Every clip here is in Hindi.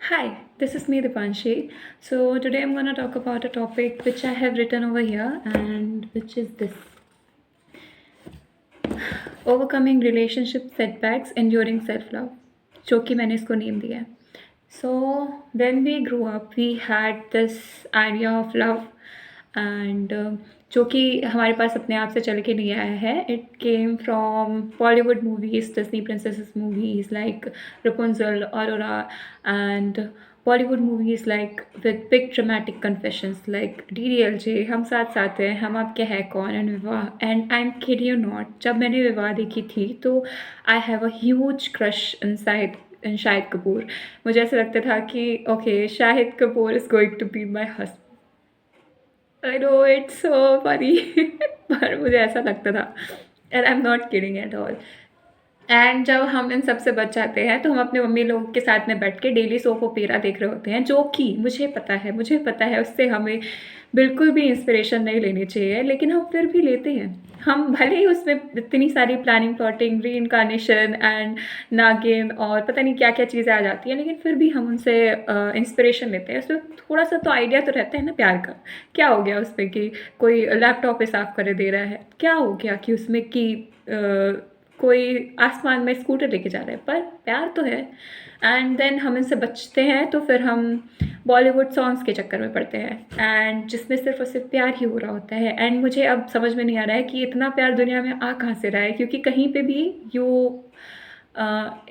Hi, this is me Dipanshi. So today I'm going to talk about a topic which I have written over here and which is this: overcoming relationship setbacks, enduring self-love, जो कि मैंने इसको नेम दिया है. So when we grew up, we had this idea of love and जो कि हमारे पास अपने आप से चल के नहीं आया है. It came from Bollywood movies, Disney princesses movies like Rapunzel, Aurora, and Bollywood movies like with big dramatic confessions like DDLJ, हम साथ साथ हैं, हम आपके हैं कौन, and Vivah. And I am kid you not, जब मैंने विवाह देखी थी तो I have a huge crush inside in Shahid Kapoor. मुझे ऐसा लगता था कि okay, Shahid Kapoor is going to be my husband. I know it's so funny पर मुझे ऐसा लगता था and I am not kidding at all. And जब हम इन सब से बच जाते हैं तो हम अपने मम्मी लोगों के साथ में बैठ के डेली सोप ओपेरा देख रहे होते हैं, जो कि मुझे पता है उससे हमें बिल्कुल भी इंस्पिरेशन नहीं लेनी चाहिए, लेकिन हम फिर भी लेते हैं. हम भले ही उसमें इतनी सारी प्लानिंग, प्लॉटिंग, री इनकारनेशन एंड नागिन और पता नहीं क्या क्या चीज़ें आ जाती हैं, लेकिन फिर भी हम उनसे इंस्पिरेशन लेते हैं. उसमें थोड़ा सा तो आइडिया तो रहता है ना प्यार का. क्या हो गया उसमें कि कोई लैपटॉप पे साफ कर दे रहा है, क्या हो गया कि उसमें कि कोई आसमान में स्कूटर लेके जा रहा है, पर प्यार तो है. एंड देन हम इनसे बचते हैं तो फिर हम बॉलीवुड सॉन्ग्स के चक्कर में पड़ते हैं एंड जिसमें सिर्फ और सिर्फ प्यार ही हो रहा होता है. एंड मुझे अब समझ में नहीं आ रहा है कि इतना प्यार दुनिया में आ कहाँ से रहा है, क्योंकि कहीं पे भी you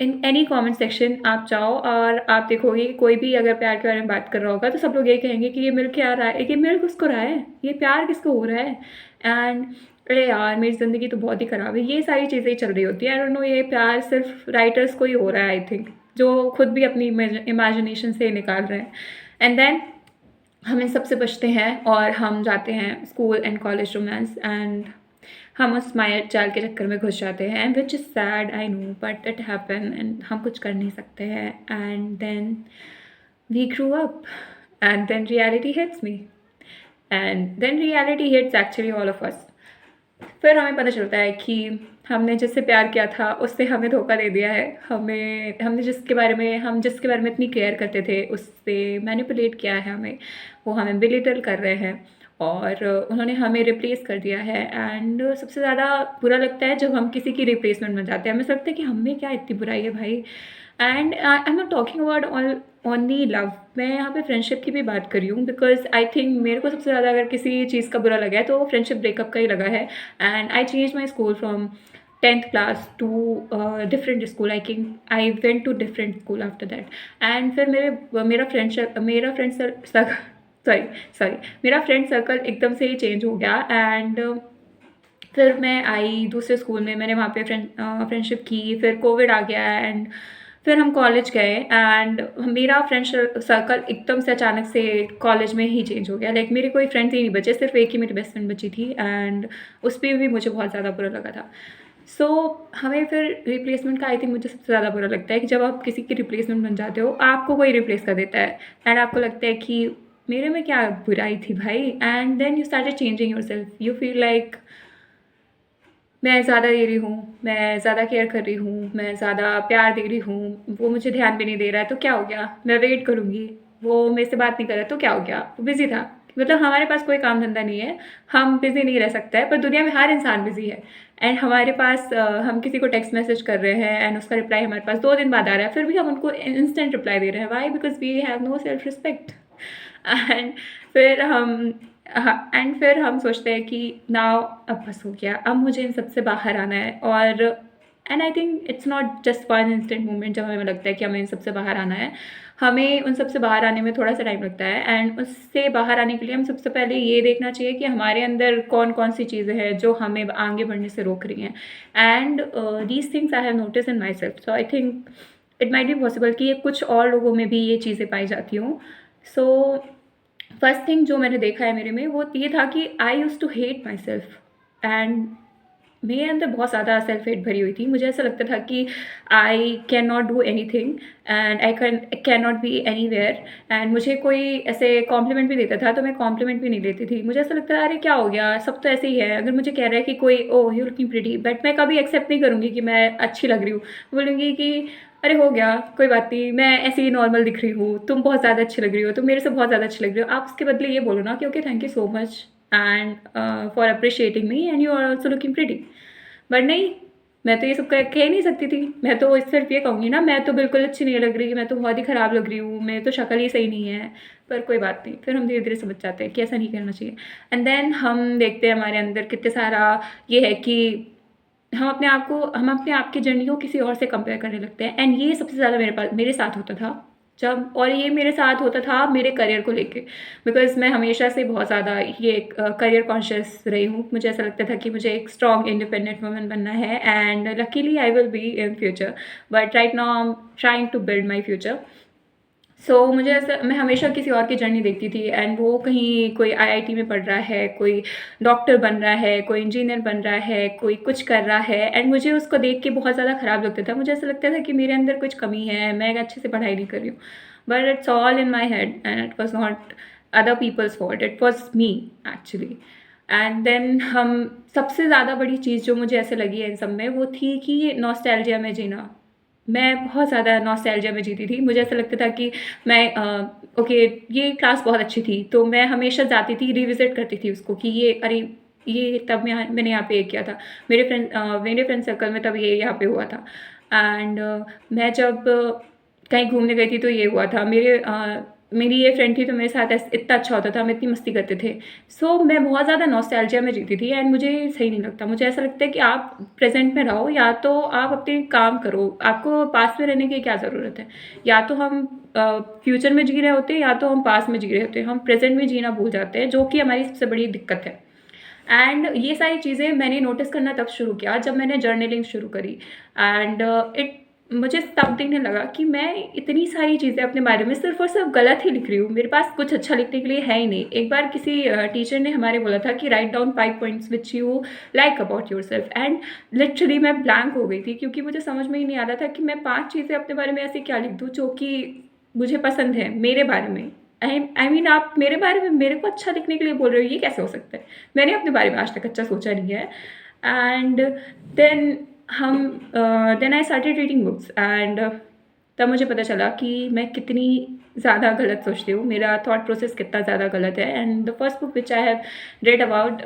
in any comment section आप जाओ और आप देखोगे कोई भी अगर प्यार के बारे में बात कर रहा होगा तो सब लोग यही कहेंगे कि ये मिल क्या रहा है, ये मिल किसको रहा है, ये प्यार किसको हो रहा है. एंड अरे यार, मेरी ज़िंदगी तो बहुत ही ख़राब है, ये सारी चीज़ें चल रही होती है. आई डोंट नो, ये प्यार सिर्फ राइटर्स को ही हो रहा है आई थिंक, जो खुद भी अपनी इमेजिनेशन से निकाल रहे हैं. एंड देन हम इन सब से बचते हैं और हम जाते हैं school and college romance and हम उस माया जाल के चक्कर में घुस जाते हैं. And which is sad, I know, but it happen and हम कुछ कर नहीं सकते हैं. And then we grew up and then reality hits me and then reality hits actually all of us. फिर हमें पता चलता है कि हमने जिससे प्यार किया था उससे हमें धोखा दे दिया है. हमने जिसके बारे में इतनी केयर करते थे उससे मैनिपुलेट किया है हमें. वो हमें बिलिटल कर रहे हैं और उन्होंने हमें रिप्लेस कर दिया है. एंड सबसे ज़्यादा बुरा लगता है जब हम किसी की रिप्लेसमेंट बन जाते हैं. हमें लगता है कि हम में क्या इतनी बुराई है भाई. And I am not talking about only love, मैं यहाँ पे फ्रेंडशिप की भी बात कर रही हूँ, बिकॉज आई थिंक मेरे को सबसे ज़्यादा अगर किसी चीज़ का बुरा लगा है तो फ्रेंडशिप ब्रेकअप का ही लगा है. And I change my school from 10th class to different school. I went to different school after that. And फिर मेरा फ्रेंड सर्कल एकदम से ही चेंज हो गया. एंड फिर मैं आई दूसरे स्कूल में, मैंने वहाँ पे फ्रेंडशिप की. फिर कोविड आ गया एंड फिर हम कॉलेज गए एंड मेरा फ्रेंड सर्कल एकदम से अचानक से कॉलेज में ही चेंज हो गया. लाइक मेरे कोई फ्रेंड्स ही नहीं बचे, सिर्फ एक ही मेरी बेस्ट फ्रेंड बची थी एंड उस पर भी मुझे बहुत ज़्यादा बुरा लगा था. सो हमें फिर रिप्लेसमेंट का आई थिंक मुझे सबसे ज़्यादा बुरा लगता है कि जब आप किसी की रिप्लेसमेंट बन जाते हो, आपको कोई रिप्लेस कर देता है एंड आपको लगता है कि मेरे में क्या बुराई थी भाई. And then you started changing yourself. You feel like मैं ज़्यादा दे रही हूँ, मैं ज़्यादा केयर कर रही हूँ, मैं ज़्यादा प्यार दे रही हूँ, वो मुझे ध्यान भी नहीं दे रहा है तो क्या हो गया, मैं वेट करूँगी. वो मेरे से बात नहीं कर रहा तो क्या हो गया, वो बिज़ी था. मतलब हमारे पास कोई काम धंधा नहीं है, हम बिज़ी नहीं रह सकते हैं, पर दुनिया में हर इंसान बिज़ी है. एंड हमारे पास हम किसी को टेक्स्ट मैसेज कर रहे हैं एंड उसका रिप्लाई हमारे पास 2 दिन बाद आ रहा है, फिर भी हम उनको इंस्टेंट रिप्लाई दे रहे हैं. Why? Because we have no self respect. And फिर हम एंड फिर हम सोचते हैं कि नाउ अब बस हो गया, अब मुझे इन सबसे बाहर आना है. और and I think it's not just one instant moment जब हमें लगता है कि हमें इन सबसे बाहर आना है. हमें उन सबसे बाहर आने में थोड़ा सा टाइम लगता है एंड उससे बाहर आने के लिए हम सबसे पहले ये देखना चाहिए कि हमारे अंदर कौन कौन सी चीज़ें हैं जो हमें आगे बढ़ने से रोक रही हैं. And these things I have notice in my self. So I think it might be possible कि ये कुछ और लोगों में भी ये चीज़ें पाई जाती हूँ. सो फर्स्ट थिंग जो मैंने देखा है मेरे में वो ये था कि I used to hate myself. And मेरे अंदर बहुत ज़्यादा सेल्फ हेट भरी हुई थी. मुझे ऐसा लगता था कि I can not do anything and I can not be anywhere. And मुझे कोई ऐसे कॉम्प्लीमेंट भी देता था तो मैं कॉम्प्लीमेंट भी नहीं लेती थी. मुझे ऐसा लगता था अरे क्या हो गया, सब तो ऐसे ही है. अगर मुझे कह रहा है कि कोई oh you looking pretty, but मैं कभी एक्सेप्ट नहीं करूँगी कि मैं अच्छी लग रही हूँ. बोलूँगी कि अरे हो गया, कोई बात नहीं, मैं ऐसे ही नॉर्मल दिख रही हूँ, तुम बहुत ज़्यादा अच्छी लग रही हो, तुम मेरे से बहुत ज़्यादा अच्छी लग रही हो। आप उसके बदले ये बोलो ना कि okay thank you so much and for appreciating me and you are also looking pretty. But नहीं, मैं तो ये सब कह नहीं सकती थी। मैं तो सिर्फ ये कहूँगी ना, मैं तो बिल्कुल अच्छी नहीं लग रही, मैं तो बहुत ही ख़राब लग रही हूँ, मेरी तो शक्ल ही सही नहीं है। पर कोई बात नहीं, फिर हम धीरे धीरे समझ जाते हैं कि ऐसा नहीं करना चाहिए। एंड देन हम देखते हैं हमारे अंदर कितने सारा ये है कि हम अपने आप की जर्नी को किसी और से कंपेयर करने लगते हैं। एंड ये सबसे ज़्यादा मेरे साथ होता था जब, और ये मेरे साथ होता था मेरे करियर को लेके, बिकॉज़ मैं हमेशा से बहुत ज़्यादा ये करियर कॉन्शियस रही हूँ। मुझे ऐसा लगता था कि मुझे एक स्ट्रॉन्ग इंडिपेंडेंट वुमन बनना है and luckily I will be in future, but right now I am trying to build my future. So मुझे ऐसा, मैं हमेशा किसी और की जर्नी देखती थी एंड वो कहीं कोई आईआईटी में पढ़ रहा है, कोई डॉक्टर बन रहा है, कोई इंजीनियर बन रहा है, कोई कुछ कर रहा है, एंड मुझे उसको देख के बहुत ज़्यादा ख़राब लगता था। मुझे ऐसा लगता था कि मेरे अंदर कुछ कमी है, मैं अच्छे से पढ़ाई नहीं कर रही हूँ। But it's all in my head and it was not other people's fault, it was me actually. And then हम सबसे ज़्यादा बड़ी चीज़ जो मुझे ऐसे लगी है इन सब में, वो थी कि नॉस्टैल्जिया में जीना। मैं बहुत ज़्यादा नॉस्टैल्जिया में जीती थी। मुझे ऐसा लगता था कि मैं ओके, ये क्लास बहुत अच्छी थी, तो मैं हमेशा जाती थी, रिविज़िट करती थी उसको कि ये अरे, ये तब मैंने यहाँ पे ये किया था। मेरे फ्रेंड सर्कल में तब ये यहाँ पे हुआ था। एंड मैं जब कहीं घूमने गई थी तो ये हुआ था। मेरी ये फ्रेंड थी तो मेरे साथ इतना अच्छा होता था, हम इतनी मस्ती करते थे। सो मैं बहुत ज़्यादा नॉस्टैल्जिया में जीती थी एंड मुझे सही नहीं लगता। मुझे ऐसा लगता है कि आप प्रेज़ेंट में रहो, या तो आप अपने काम करो, आपको पास्ट में रहने की क्या ज़रूरत है। या तो हम फ्यूचर में जी रहे होते हैं, या तो हम पास्ट में जी रहे होते हैं। हम प्रेज़ेंट में जीना भूल जाते हैं, जो कि हमारी सबसे बड़ी दिक्कत है। एंड ये सारी चीज़ें मैंने नोटिस करना तब शुरू किया जब मैंने जर्नलिंग शुरू करी। एंड मुझे तब दिखने लगा कि मैं इतनी सारी चीज़ें अपने बारे में सिर्फ़ और सिर्फ गलत ही लिख रही हूँ। मेरे पास कुछ अच्छा लिखने के लिए है ही नहीं। एक बार किसी टीचर ने हमारे बोला था कि write down 5 points which you like about yourself, and literally मैं ब्लैंक हो गई थी, क्योंकि मुझे समझ में ही नहीं आ रहा था कि मैं 5 चीज़ें अपने बारे में ऐसी क्या लिख दूँ जो कि मुझे पसंद है मेरे बारे में। आई मीन आप मेरे बारे में मेरे को अच्छा लिखने के लिए बोल रहे हो, ये कैसे हो सकता है? मैंने अपने बारे में आज तक अच्छा सोचा नहीं है। एंड देन हम then I started reading books and तब मुझे पता चला कि मैं कितनी ज़्यादा गलत सोचती हूँ, मेरा थॉट प्रोसेस कितना ज़्यादा गलत है। And the first book which I have read about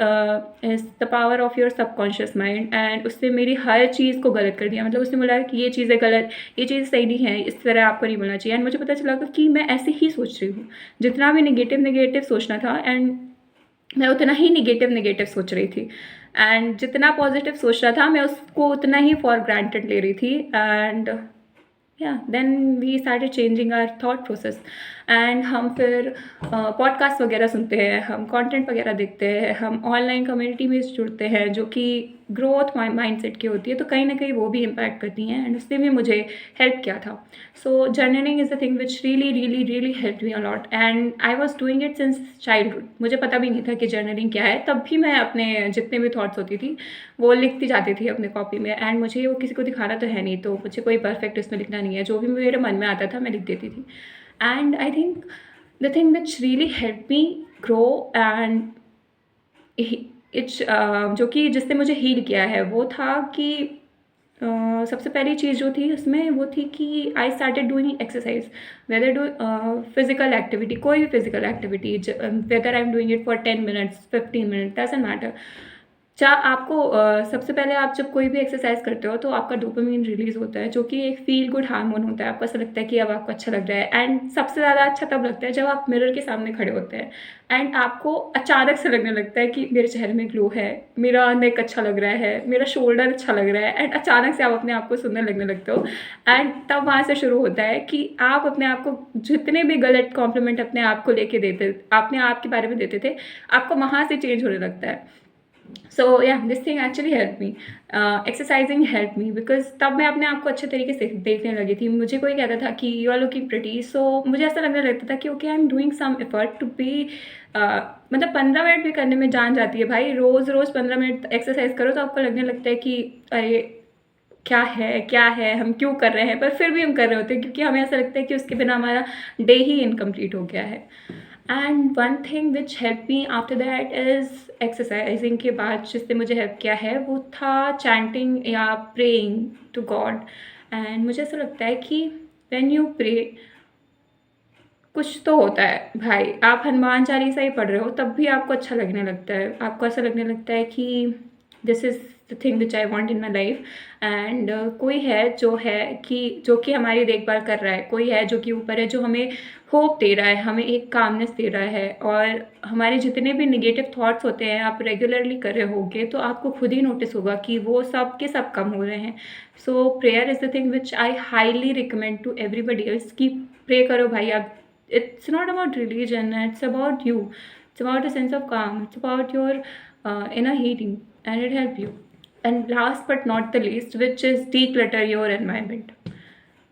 is the power of your subconscious mind. And उसने मेरी हर चीज़ को गलत कर दिया। मतलब उसने बोला कि ये चीज़ें गलत, ये चीज़ सही नहीं है, इस तरह आपको नहीं बोलना चाहिए। एंड मुझे पता चला कि मैं ऐसे ही सोच रही हूँ, जितना भी नेगेटिव सोचना था, एंड मैं उतना ही नेगेटिव सोच रही थी। एंड जितना पॉजिटिव सोच रहा था, मैं उसको उतना ही फॉर ग्रांटेड ले रही थी। And then we started changing our thought process. And हम फिर पॉडकास्ट वगैरह सुनते हैं, हम कंटेंट वगैरह देखते हैं, हम ऑनलाइन कम्युनिटी में जुड़ते हैं जो कि ग्रोथ माइंडसेट की होती है, तो कहीं ना कहीं वो भी इम्पैक्ट करती हैं। एंड उसने भी मुझे हेल्प किया था। So journaling is the thing which really help me a lot, and I was doing it since childhood. मुझे पता भी नहीं था कि जर्नलिंग क्या है, तब भी मैं अपने जितने भी थॉट्स होती थी वो लिखती जाती थी अपने कॉपी में। एंड मुझे वो किसी को दिखाना तो है नहीं, तो मुझे कोई परफेक्ट इसमें लिखना नहीं है, जो भी मेरे मन में आता था मैं लिख देती थी। And I think the thing which really help me grow and it's जो कि जिसने मुझे हील किया है, वो था कि सबसे पहली चीज़ जो थी उसमें वो थी कि I started doing exercise, whether do physical activity, कोई भी physical activity, whether I am doing it for 10 minutes 15 minute, doesn't matter. आपको सबसे पहले आप जब कोई भी एक्सरसाइज करते हो तो आपका डोपामाइन रिलीज़ होता है, जो कि एक फील गुड हार्मोन होता है। आपको ऐसा लगता है कि अब आपको अच्छा लग रहा है। एंड सबसे ज़्यादा अच्छा तब लगता है जब आप मिरर के सामने खड़े होते हैं एंड आपको अचानक से लगने लगता है कि मेरे चेहरे में ग्लो है, मेरा नेक अच्छा लग रहा है, मेरा शोल्डर अच्छा लग रहा है, एंड अचानक से आप अपने आप को सुंदर लगने लगते हो। एंड तब वहाँ से शुरू होता है कि आप अपने आप को जितने भी गलत कॉम्प्लीमेंट अपने आप को लेके देते, अपने आप के बारे में देते थे, आपको वहाँ से चेंज होने लगता है। सो या this thing actually help me, exercising help me, because तब मैं अपने आप को अच्छे तरीके से देखने लगी थी। मुझे कोई कहता था कि you are looking pretty, so मुझे ऐसा लगने लगता था कि okay I am doing some effort to be, मतलब 15 मिनट भी करने में जान जाती है भाई। रोज़ रोज़ 15 मिनट एक्सरसाइज करो तो आपको लगने लगता है कि अरे क्या है, हम क्यों कर रहे हैं, पर फिर भी हम कर रहे होते हैं क्योंकि हमें ऐसा लगता है कि उसके बिना हमारा डे ही इनकम्प्लीट हो गया है। And one thing which help me after that is exercising के बाद जिसने मुझे हेल्प किया है वो था चैंटिंग या प्रेइंग टू गॉड। एंड मुझे ऐसा लगता है कि व्हेन यू प्रे कुछ तो होता है भाई। आप हनुमान चालीसा ही पढ़ रहे हो तब भी आपको अच्छा लगने लगता है, आपको ऐसा लगने लगता है कि this is the thing which I want in my life. And कोई है जो कि हमारी देखभाल कर रहा है, कोई है जो कि ऊपर है, जो हमें होप दे रहा है, हमें एक कामनेस दे रहा है। और हमारे जितने भी निगेटिव थॉट्स होते हैं आप रेगुलरली कर रहे होगे तो आपको खुद ही नोटिस होगा कि वो सब के सब कम हो रहे हैं। So prayer is the thing which I highly recommend to everybody else कि प्रे करो भाई। आप it's not about religion, it's about you, it's about a sense of calm, it's about your inner healing, and it help you. And last but not the least, which is declutter your environment.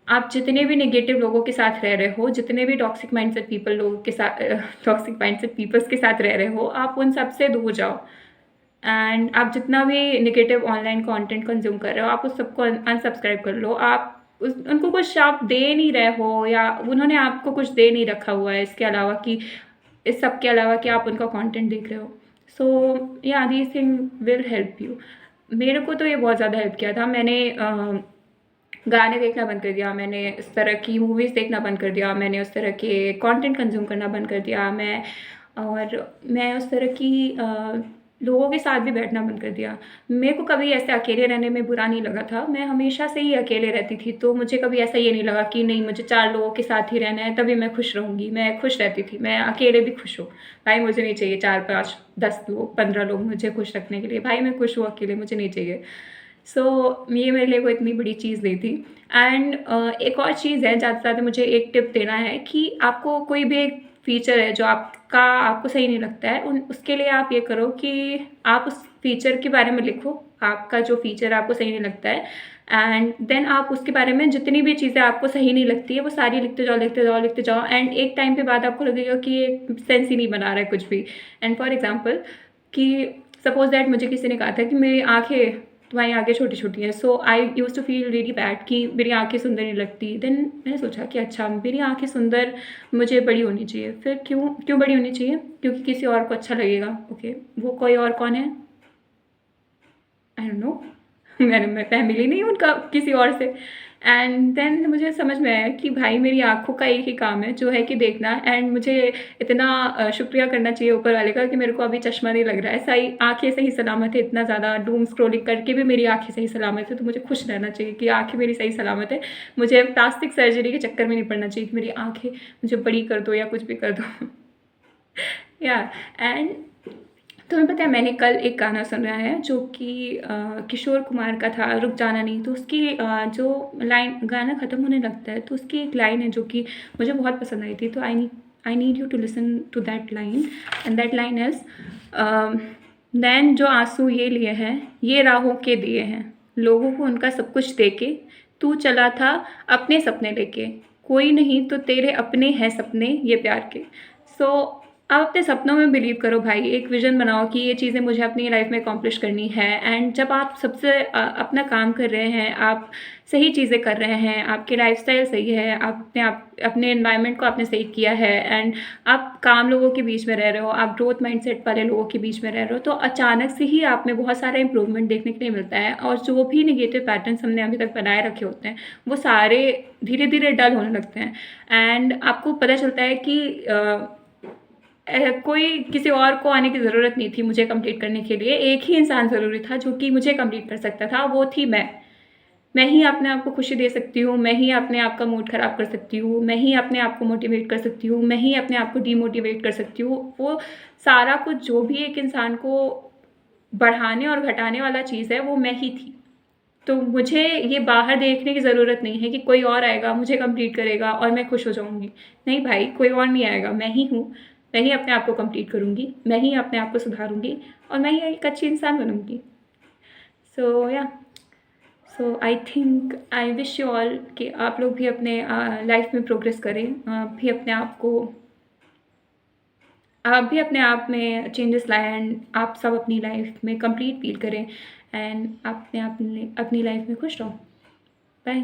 आप जितने भी नेगेटिव लोगों के साथ रह रहे हो, जितने भी टॉक्सिक माइंडसेट पीपल लोगों के साथ टॉक्सिक माइंडसेट पीपल्स के साथ रह रहे हो, आप उन सब से दूर जाओ। एंड आप जितना भी नेगेटिव ऑनलाइन कंटेंट कंज्यूम कर रहे हो आप उस सबको अनसब्सक्राइब कर लो। आप उनको कुछ आप दे नहीं रहे हो या उन्होंने आपको कुछ दे नहीं रखा हुआ है इसके अलावा कि इस सब के अलावा कि आप उनका कंटेंट देख रहे हो। सो या these thing will help you. मेरे को तो ये बहुत ज़्यादा हेल्प किया था। मैंने गाने देखना बंद कर दिया, मैंने इस तरह की मूवीज़ देखना बंद कर दिया, मैंने उस तरह के कंटेंट कंज्यूम करना बंद कर दिया। मैं उस तरह की लोगों के साथ भी बैठना बंद कर दिया। मेरे को कभी ऐसे अकेले रहने में बुरा नहीं लगा था, मैं हमेशा से ही अकेले रहती थी, तो मुझे कभी ऐसा ये नहीं लगा कि नहीं मुझे 4 लोगों के साथ ही रहना है तभी मैं खुश रहूँगी। मैं खुश रहती थी, मैं अकेले भी खुश हूँ। भाई मुझे नहीं चाहिए 4, 5, 10 लोग, 15 लोग मुझे खुश रखने के लिए। भाई मैं खुश हूँ अकेले, मुझे नहीं चाहिए। सो ये मेरे लिए कोई इतनी बड़ी चीज़ नहीं थी। एंड एक और चीज़ है, ज़्यादा से ज़्यादा मुझे एक टिप देना है कि आपको कोई भी एक फ़ीचर है जो आपको सही नहीं लगता है, उसके लिए आप ये करो कि आप उस फ़ीचर के बारे में लिखो, आपका जो फ़ीचर आपको सही नहीं लगता है। एंड देन आप उसके बारे में जितनी भी चीज़ें आपको सही नहीं लगती है वो सारी लिखते जाओ, लिखते जाओ, लिखते जाओ। एंड एक टाइम के बाद आपको लगेगा कि ये सेंस ही नहीं बना रहा है कुछ भी। एंड फॉर एग्ज़ाम्पल कि सपोज़ दैट मुझे किसी ने कहा था कि मेरी आँखें तुम्हारी आँखें छोटी-छोटी हैं। So I used to feel really bad कि मेरी आँखें सुंदर नहीं लगती। देन मैंने सोचा कि अच्छा मेरी आँखें सुंदर, मुझे बड़ी होनी चाहिए। फिर क्यों बड़ी होनी चाहिए? क्योंकि किसी और को अच्छा लगेगा। ओके, वो कोई और कौन है? I don't know. मैं मिली नहीं उनका किसी और से। एंड देन मुझे समझ में आया कि भाई मेरी आँखों का एक ही काम है जो है कि देखना। एंड मुझे इतना शुक्रिया करना चाहिए ऊपर वाले का कि मेरे को अभी चश्मा नहीं लग रहा है। सही आँखें सही सलामत है, इतना ज़्यादा डूम स्क्रॉलिंग करके भी मेरी आँखें सही सलामत है, तो मुझे खुश रहना चाहिए कि आँखें मेरी सही सलामत है। मुझे प्लास्टिक सर्जरी के चक्कर में नहीं पड़ना चाहिए कि मेरी आँखें मुझे बड़ी कर दो या कुछ भी कर दो। या एंड तुम्हें पता है मैंने कल एक गाना सुना है जो कि किशोर कुमार का था, रुक जाना नहीं। तो उसकी जो लाइन, गाना ख़त्म होने लगता है तो उसकी एक लाइन है जो कि मुझे बहुत पसंद आई थी। तो I need you to listen to that line. And that line is नैन जो आंसू ये लिए हैं ये राहों के दिए हैं, लोगों को उनका सब कुछ दे के तू चला था अपने सपने लेके, कोई नहीं तो तेरे अपने हैं सपने ये प्यार के। सो आप अपने सपनों में बिलीव करो भाई, एक विज़न बनाओ कि ये चीज़ें मुझे अपनी लाइफ में अकॉम्प्लिश करनी है। एंड जब आप सबसे अपना काम कर रहे हैं, आप सही चीज़ें कर रहे हैं, आपकी लाइफस्टाइल सही है, आप अपने एनवायरनमेंट को आपने सही किया है, एंड आप काम लोगों के बीच में रह रहे हो, आप ग्रोथ माइंडसेट वाले लोगों के बीच में रह रहे हो, तो अचानक से ही आप में बहुत सारा इंप्रूवमेंट देखने के लिए मिलता है। और जो भी नेगेटिव पैटर्न्स हमने अभी तक बनाए रखे होते हैं वो सारे धीरे धीरे डल होने लगते हैं। एंड आपको पता चलता है कि कोई किसी और को आने की ज़रूरत नहीं थी मुझे कंप्लीट करने के लिए। एक ही इंसान ज़रूरी था जो कि मुझे कंप्लीट कर सकता था, वो थी मैं ही अपने आप को खुशी दे सकती हूँ, मैं ही अपने आप का मूड ख़राब कर सकती हूँ, मैं ही अपने आप को मोटिवेट कर सकती हूँ, मैं ही अपने आप को डीमोटिवेट कर सकती हूँ। वो सारा कुछ जो भी एक इंसान को बढ़ाने और घटाने वाला चीज़ है वो मैं ही थी। तो मुझे ये बाहर देखने की ज़रूरत नहीं है कि कोई और आएगा, मुझे कंप्लीट करेगा और मैं खुश हो जाऊँगी। नहीं भाई, कोई और नहीं आएगा, मैं ही हूँ। मैं ही अपने आप को कंप्लीट करूँगी, मैं ही अपने आप को सुधारूँगी और मैं ही एक अच्छी इंसान बनूँगी। सो या so I think I wish you all कि आप लोग भी अपने लाइफ में प्रोग्रेस करें। आप भी अपने आप में चेंजेस लाएँ एंड आप सब अपनी लाइफ में कंप्लीट फ़ील करें। एंड आप अपनी लाइफ में खुश रहो। बाय।